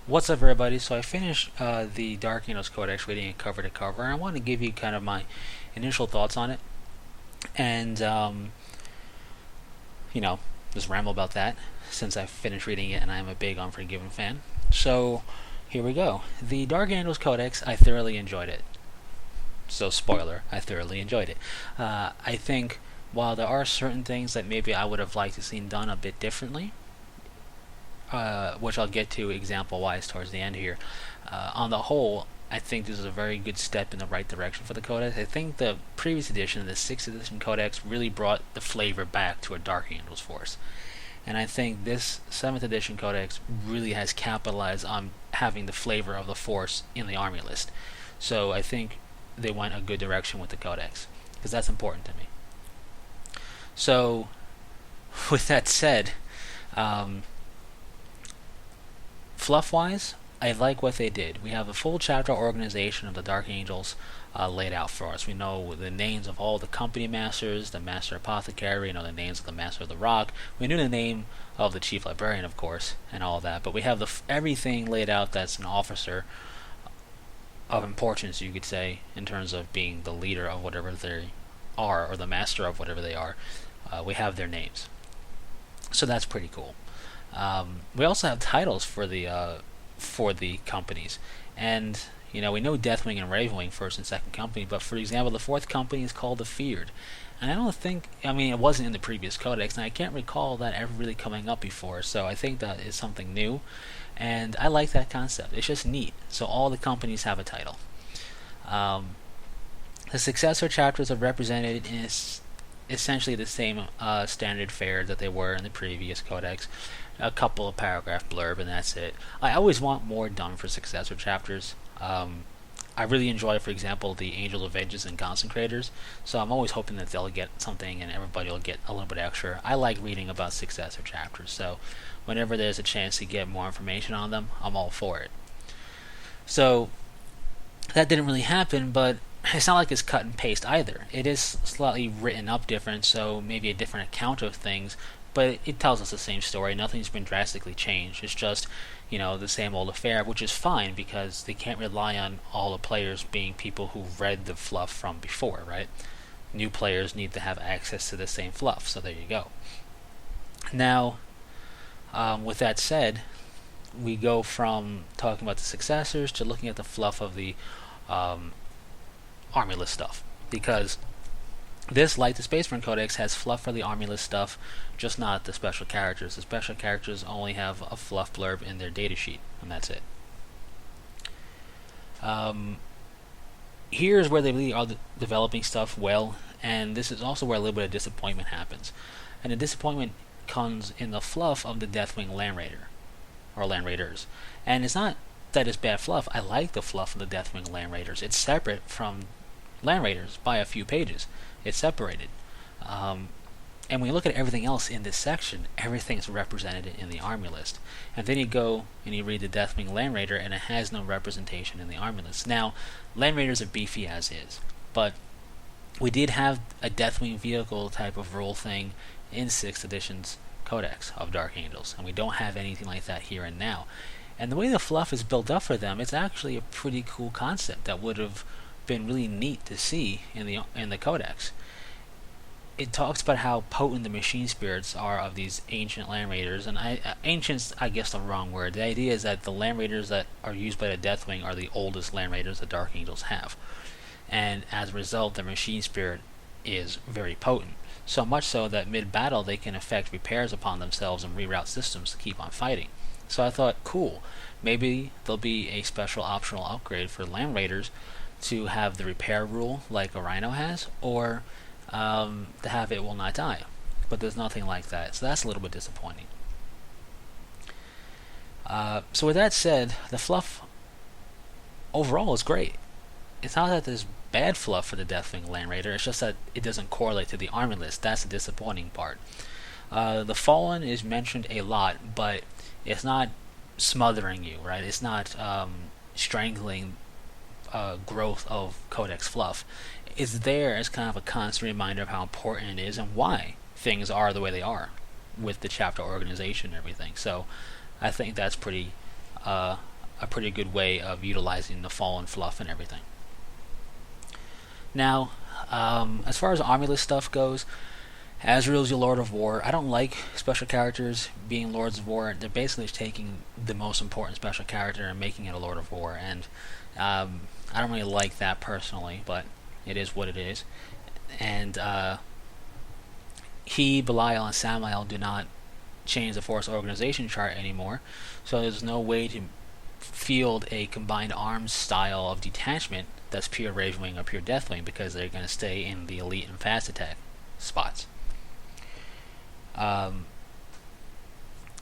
What's up, everybody? So I finished the Dark Angels Codex, reading it cover to cover, and I want to give you kind of my initial thoughts on it, and you know, just ramble about that since I finished reading it, and I am a big Unforgiven fan. So here we go. The Dark Angels Codex, I thoroughly enjoyed it. So spoiler, I thoroughly enjoyed it. I think while there are certain things that maybe I would have liked to seen done a bit differently, which I'll get to example-wise towards the end here. On the whole, I think this is a very good step in the right direction for the Codex. I think the previous edition, the 6th edition Codex, really brought the flavor back to a Dark Angels force. And I think this 7th edition Codex really has capitalized on having the flavor of the force in the army list. So I think they went a good direction with the Codex, because that's important to me. So, with that said, fluff-wise, I like what they did. We have a full chapter organization of the Dark Angels laid out for us. We know the names of all the company masters, the Master Apothecary, the names of the Master of the Rock. We knew the name of the Chief Librarian, of course, and all that. But we have everything laid out that's an officer of importance, you could say, in terms of being the leader of whatever they are, or the master of whatever they are. We have their names. So that's pretty cool. We also have titles for the companies, and we know Deathwing and Ravenwing, first and second company, but for example, the fourth company is called the Feared, and I don't think, it wasn't in the previous codex, and I can't recall that ever really coming up before. So I think that is something new, and I like that concept. It's just neat. So all the companies have a title. The successor chapters are represented in essentially the same standard fare that they were in the previous codex. A couple of paragraph blurb, and that's it. I always want more done for successor chapters. I really enjoy, for example, the Angel of Vengeance and Consecrators, so I'm always hoping that they'll get something and everybody will get a little bit extra. I like reading about successor chapters, so whenever there's a chance to get more information on them, I'm all for it. So that didn't really happen, but it's not like it's cut and paste either. It is slightly written up different, so maybe a different account of things, but it tells us the same story. Nothing's been drastically changed. It's just, the same old affair, which is fine because they can't rely on all the players being people who read the fluff from before, right? New players need to have access to the same fluff, so there you go. Now, with that said, we go from talking about the successors to looking at the fluff of the army list stuff, because this, like the Space Marine Codex, has fluff for the army list stuff, just not the special characters. The special characters only have a fluff blurb in their datasheet, and that's it. Here's where they really are developing stuff well, and this is also where a little bit of disappointment happens. And the disappointment comes in the fluff of the Deathwing Land Raider, or Land Raiders. And it's not that it's bad fluff. I like the fluff of the Deathwing Land Raiders. It's separate from Land Raiders by a few pages. It's separated. And when you look at everything else in this section, everything is represented in the army list. And then you go and you read the Deathwing Land Raider, and it has no representation in the army list. Now, Land Raiders are beefy as is, but we did have a Deathwing vehicle type of rule thing in 6th edition's Codex of Dark Angels, and we don't have anything like that here and now. And the way the fluff is built up for them, it's actually a pretty cool concept that would have been really neat to see in the Codex. It talks about how potent the machine spirits are of these ancient Land Raiders, and ancient's, I guess, the wrong word. The idea is that the Land Raiders that are used by the Deathwing are the oldest Land Raiders the Dark Angels have, and as a result, the machine spirit is very potent. So much so that mid-battle they can effect repairs upon themselves and reroute systems to keep on fighting. So I thought, cool, maybe there'll be a special optional upgrade for Land Raiders to have the repair rule like a Rhino has, or to have it will not die. But there's nothing like that, so that's a little bit disappointing. So with that said, the fluff overall is great. It's not that there's bad fluff for the Deathwing Land Raider, it's just that it doesn't correlate to the army list. That's the disappointing part. The Fallen is mentioned a lot, but it's not smothering you, right? It's not strangling growth of Codex fluff. It's there as kind of a constant reminder of how important it is and why things are the way they are with the chapter organization and everything. So I think that's pretty a pretty good way of utilizing the fallen fluff and everything. Now, as far as army list stuff goes, Azrael's your Lord of War. I don't like special characters being Lords of War. They're basically just taking the most important special character and making it a Lord of War, and I don't really like that personally, but it is what it is. And he, Belial, and Samael do not change the Force organization chart anymore, so there's no way to field a combined arms style of detachment that's pure Ravenwing or pure Deathwing, because they're going to stay in the elite and fast attack spots.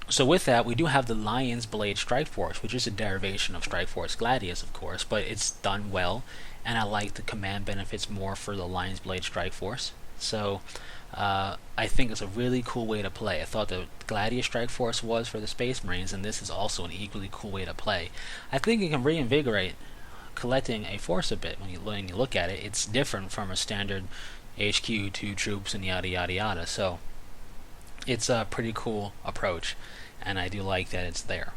So with that, we do have the Lion's Blade Strike Force, which is a derivation of Strike Force Gladius, of course, but it's done well, and I like the command benefits more for the Lion's Blade Strike Force. So I think it's a really cool way to play. I thought the Gladius Strike Force was for the Space Marines, and this is also an equally cool way to play. I think it can reinvigorate collecting a force a bit when you look at it. It's different from a standard HQ, 2 troops, and yada yada yada. So it's a pretty cool approach, and I do like that it's there.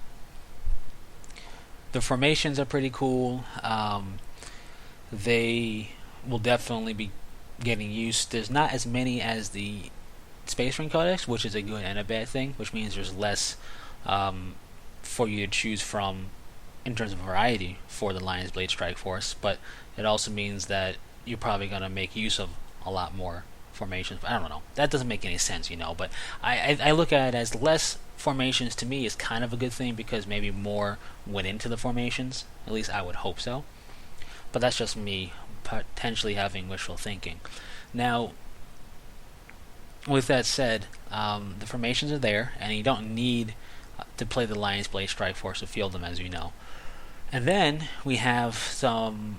The formations are pretty cool. They will definitely be getting used. There's not as many as the Space Marine Codex, which is a good and a bad thing, which means there's less for you to choose from in terms of variety for the Lion's Blade Strike Force, but it also means that you're probably going to make use of a lot more formations. I don't know. That doesn't make any sense, but I look at it as less formations to me is kind of a good thing, because maybe more went into the formations. At least I would hope so. But that's just me potentially having wishful thinking. Now, with that said, the formations are there, and you don't need to play the Lion's Blade Strike Force to field them, as you know. And then we have some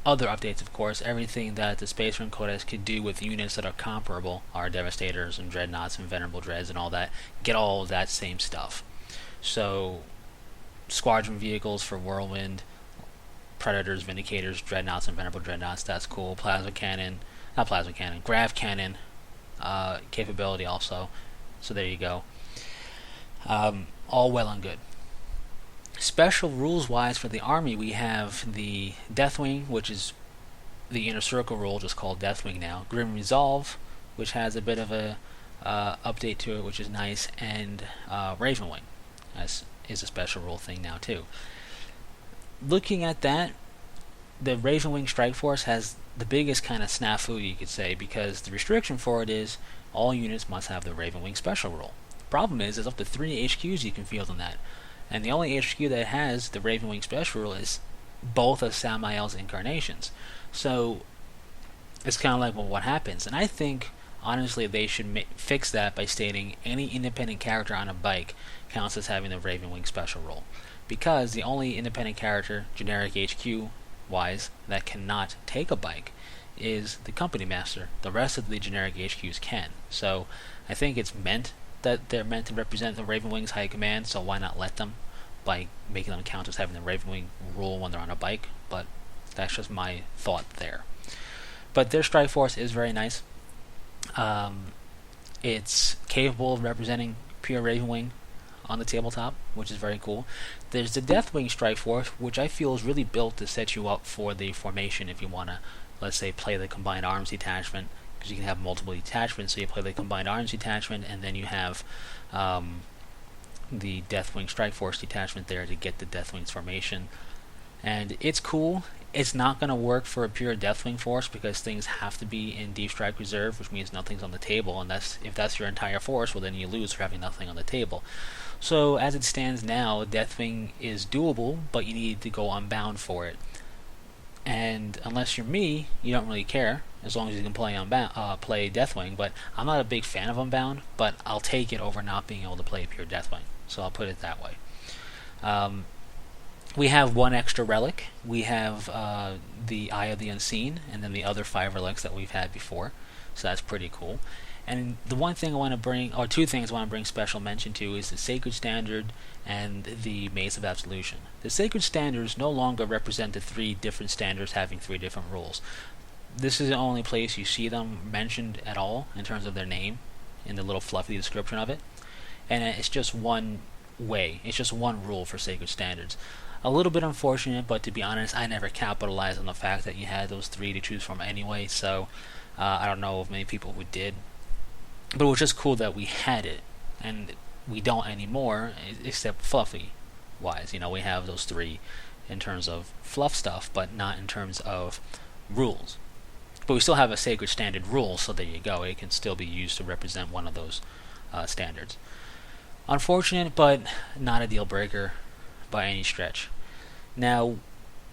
other updates, of course. Everything that the Space Marine Codex could do with units that are comparable, our Devastators and Dreadnoughts and Venerable Dreads and all that, get all of that same stuff. So, Squadron Vehicles for Whirlwind, Predators, Vindicators, Dreadnoughts, and Venerable Dreadnoughts, that's cool. Grav Cannon capability also. So there you go. All well and good. Special rules wise for the army, we have the Deathwing, which is the Inner Circle rule, just called Deathwing now. Grim Resolve, which has a bit of a update to it, which is nice, and Ravenwing is a special rule thing now too. Looking at that, the Ravenwing Strike Force has the biggest kind of snafu, you could say, because the restriction for it is all units must have the Ravenwing special rule. The problem is there's up to 3 HQs you can field on that, and the only HQ that has the Ravenwing special rule is both of Samael's incarnations. So it's kind of like, well, what happens? And I think, honestly, they should fix that by stating any independent character on a bike counts as having the Ravenwing special rule. Because the only independent character, generic HQ wise, that cannot take a bike is the Company Master. The rest of the generic HQs can. So I think it's meant that they're meant to represent the Ravenwing's high command, so why not let them by making them count as having the Ravenwing rule when they're on a bike? But that's just my thought there. But their Strike Force is very nice. It's capable of representing pure Ravenwing on the tabletop, which is very cool. There's the Deathwing Strike Force, which I feel is really built to set you up for the formation if you want to, let's say, play the Combined Arms detachment, because you can have multiple detachments, so you play the Combined Arms detachment, and then you have the Deathwing Strike Force detachment there to get the Deathwing's formation. And it's cool. It's not going to work for a pure Deathwing force, because things have to be in Deep Strike Reserve, which means nothing's on the table, and if that's your entire force, well, then you lose for having nothing on the table. So as it stands now, Deathwing is doable, but you need to go Unbound for it. And unless you're me, you don't really care, as long as you can play Deathwing. But I'm not a big fan of Unbound, but I'll take it over not being able to play pure Deathwing. So I'll put it that way. We have one extra relic. We have the Eye of the Unseen, and then the other 5 relics that we've had before. So that's pretty cool. And the one thing I want to bring, or 2 things I want to bring special mention to, is the Sacred Standard and the Maze of Absolution. The Sacred Standards no longer represent the 3 different standards having 3 different rules. This is the only place you see them mentioned at all in terms of their name, in the little fluffy description of it. And it's just one way. It's just one rule for Sacred Standards. A little bit unfortunate, but to be honest, I never capitalized on the fact that you had those three to choose from anyway, so I don't know of many people who did. But it was just cool that we had it, and we don't anymore, except fluffy wise. We have those three in terms of fluff stuff, but not in terms of rules. But we still have a Sacred Standard rule, so there you go. It can still be used to represent one of those standards. Unfortunate, but not a deal breaker by any stretch. Now,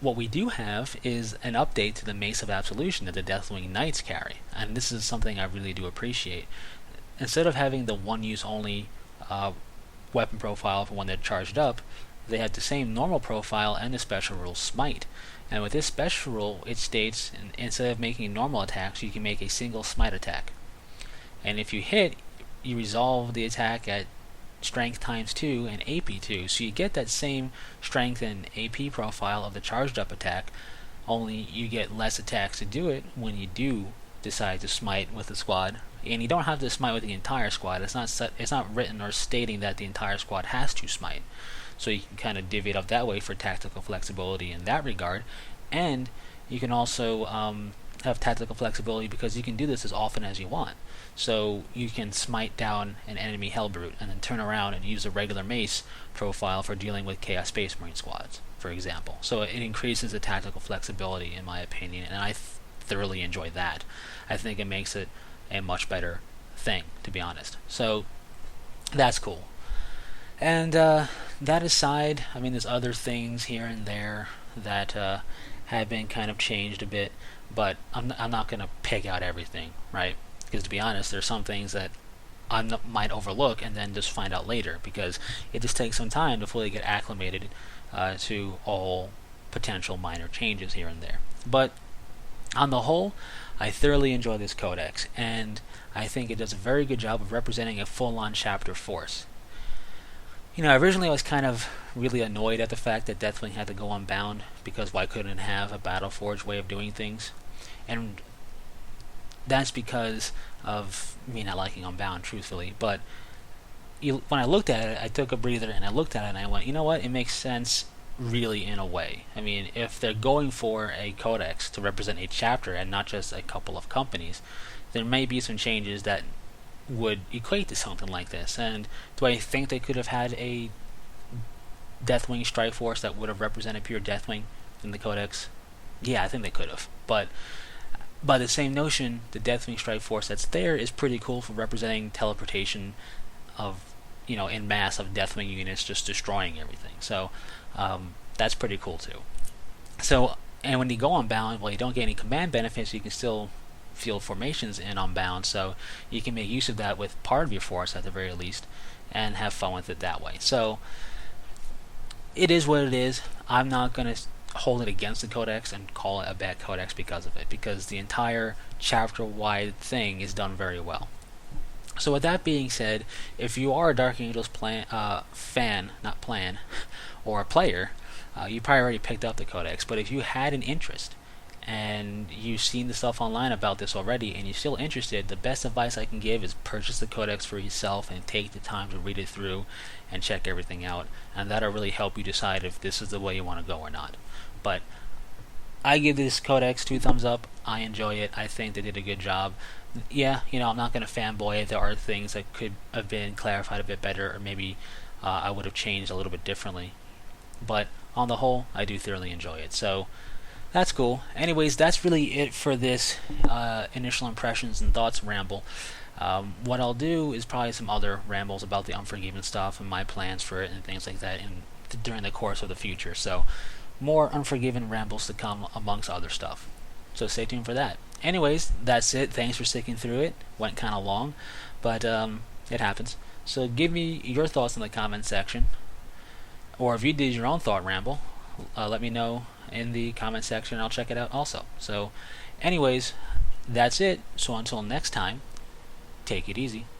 what we do have is an update to the Mace of Absolution that the Deathwing Knights carry, and this is something I really do appreciate. Instead of having the one-use only weapon profile for when they're charged up, they have the same normal profile and the special rule Smite. And with this special rule, it states instead of making normal attacks, you can make a single Smite attack. And if you hit, you resolve the attack at strength times 2 and AP 2, so you get that same strength and AP profile of the charged up attack, only you get less attacks to do it when you do decide to smite with the squad. And you don't have to smite with the entire squad. It's not written or stating that the entire squad has to smite, so you can kind of divvy it up that way for tactical flexibility in that regard. And you can also have tactical flexibility because you can do this as often as you want. So you can smite down an enemy Hellbrute and then turn around and use a regular mace profile for dealing with Chaos Space Marine squads, for example. So it increases the tactical flexibility, in my opinion, and I thoroughly enjoy that. I think it makes it a much better thing, to be honest. So that's cool. And that aside, I mean, there's other things here and there that have been kind of changed a bit, but I'm not going to pick out everything, right? Because to be honest, there's some things that I might overlook and then just find out later, because it just takes some time to fully get acclimated to all potential minor changes here and there. But on the whole, I thoroughly enjoy this codex, and I think it does a very good job of representing a full-on chapter force. Originally I was kind of really annoyed at the fact that Deathwing had to go unbound, because why couldn't it have a Battleforge way of doing things? And that's because of me not liking Unbound, truthfully. But when I looked at it, I took a breather and I looked at it and I went, you know what? It makes sense, really, in a way. I mean, if they're going for a codex to represent a chapter and not just a couple of companies, there may be some changes that would equate to something like this. And do I think they could have had a Deathwing Strike Force that would have represented pure Deathwing in the codex? Yeah, I think they could have. But by the same notion, the Deathwing Strike Force that's there is pretty cool for representing teleportation of, in mass of Deathwing units just destroying everything. So that's pretty cool too. So, and when you go Unbound, well, you don't get any command benefits. You can still field formations in Unbound, so you can make use of that with part of your force at the very least, and have fun with it that way. So it is what it is. I'm not going to hold it against the codex and call it a bad codex because of it, because the entire chapter-wide thing is done very well. So with that being said, if you are a Dark Angels fan, not plan, or a player, you probably already picked up the codex. But if you had an interest and you've seen the stuff online about this already and you're still interested, the best advice I can give is purchase the codex for yourself and take the time to read it through and check everything out, and that'll really help you decide if this is the way you want to go or not. But I give this codex 2 thumbs up. I enjoy it. I think they did a good job. Yeah, I'm not going to fanboy it. There are things that could have been clarified a bit better, or maybe I would have changed a little bit differently. But on the whole, I do thoroughly enjoy it. So that's cool. Anyways, that's really it for this initial impressions and thoughts ramble. What I'll do is probably some other rambles about the Unforgiven stuff and my plans for it and things like that during the course of the future. So more Unforgiven rambles to come amongst other stuff. So stay tuned for that. Anyways, that's it. Thanks for sticking through it. Went kind of long, but it happens. So give me your thoughts in the comment section. Or if you did your own thought ramble, let me know in the comment section. I'll check it out also. So anyways, that's it. So until next time, take it easy.